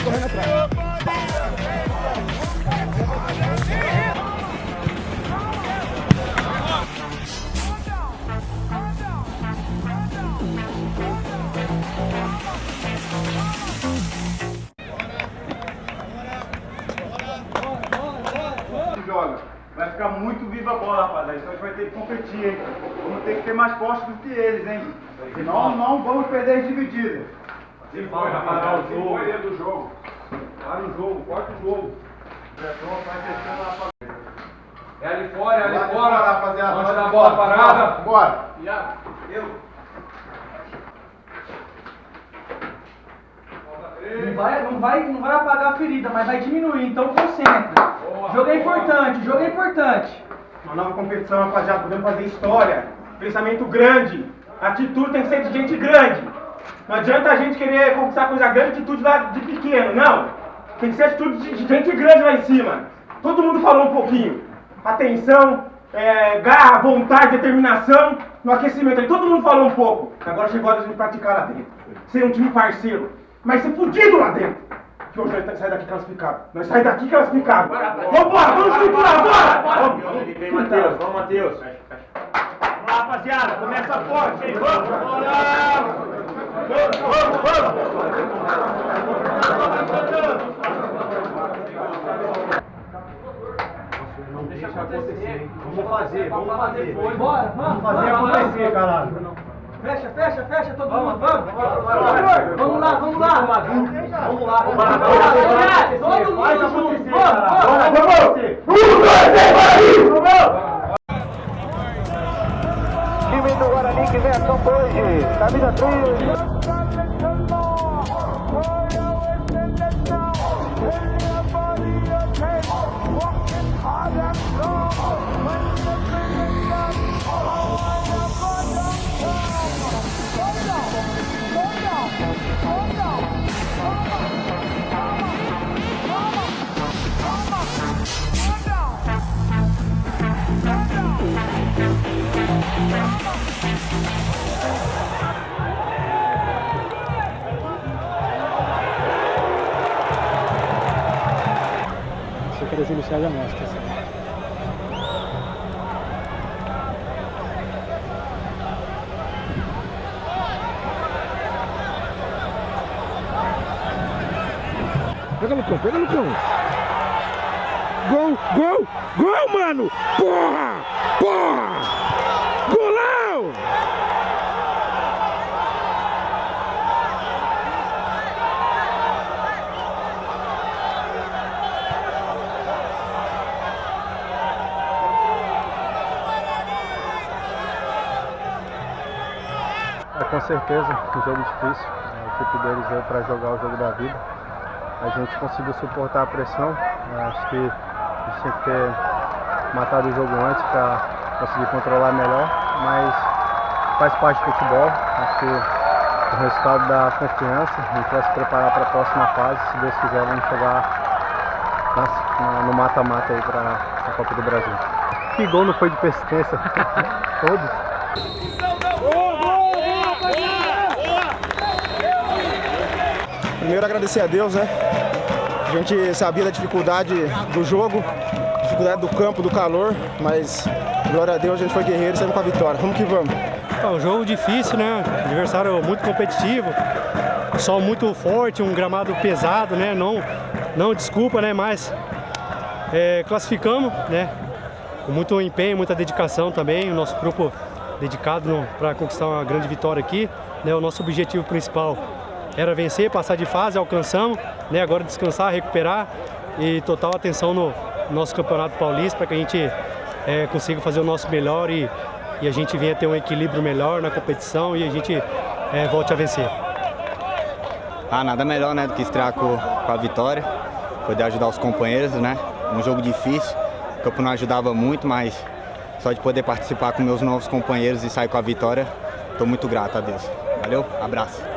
correndo atrás. Vai ficar muito viva a bola, rapaziada. Então a gente vai ter que competir, hein? Vamos ter que ter mais forte do que eles, hein? Senão não vamos perder as divididas. Se foi, rapaziada. Se foi dentro do jogo. Para o jogo, corta o jogo. Vai fechando lá pra... É ali fora, rapaziada. Antes da bola parada. Bora. Eu. Não vai apagar a ferida, mas vai diminuir, então concentra. Jogo é importante, jogo é importante. Uma nova competição, rapaziada, podemos fazer história. Pensamento grande. Atitude tem que ser de gente grande. Não adianta a gente querer conquistar coisa grande, atitude lá de pequeno, não. Tem que ser atitude de gente grande lá em cima. Todo mundo falou um pouquinho. Atenção, garra, vontade, determinação no aquecimento aí. Todo mundo falou um pouco. Agora chegou a hora de a gente praticar lá dentro. Ser um time parceiro. Mas ser fudido lá dentro. Que hoje nós saímos daqui classificado. Nós saímos daqui classificado. Vambora, vamos estruturar, bora! Vem, Matheus, vamos, Matheus. Vamos lá, rapaziada, começa forte, hein? Vamos! Não deixa acontecer. Vamos fazer. Bora, Vamos fazer acontecer, caralho. Fecha, todo mundo, vamos lá. Todo mundo junto, Time do Guarani que vem a campo hoje, camisa 3. Achei que era Júlio César Mestre. Pega no cão, pega no cão. Gol, mano! Porra! Golão! Com certeza, um jogo difícil. A equipe deles veio para jogar o jogo da vida. A gente conseguiu suportar a pressão. Acho que a gente tinha que ter matado o jogo antes para conseguir controlar melhor, mas faz parte do futebol. Acho que o resultado dá confiança. A gente vai se preparar para a próxima fase. Se Deus quiser, vamos chegar no mata-mata aí para a Copa do Brasil. Que gol não foi de persistência? Todos. Primeiro agradecer a Deus, né? A gente sabia da dificuldade do jogo, dificuldade do campo, do calor, mas glória a Deus a gente foi guerreiro e saímos com a vitória. Vamos que vamos. É um jogo difícil, né? Adversário muito competitivo, sol muito forte, um gramado pesado, né? Não desculpa, né? Mas classificamos, né? Com muito empenho, muita dedicação também, o nosso grupo dedicado para conquistar uma grande vitória aqui, né? O nosso objetivo principal era vencer, passar de fase, alcançamos, né? Agora descansar, recuperar e total atenção no nosso Campeonato Paulista para que a gente consiga fazer o nosso melhor e a gente venha ter um equilíbrio melhor na competição e a gente volte a vencer. Nada melhor, né, do que estrear com a vitória, poder ajudar os companheiros, né? Um jogo difícil, o campo não ajudava muito, mas só de poder participar com meus novos companheiros e sair com a vitória, estou muito grato a Deus. Valeu, abraço.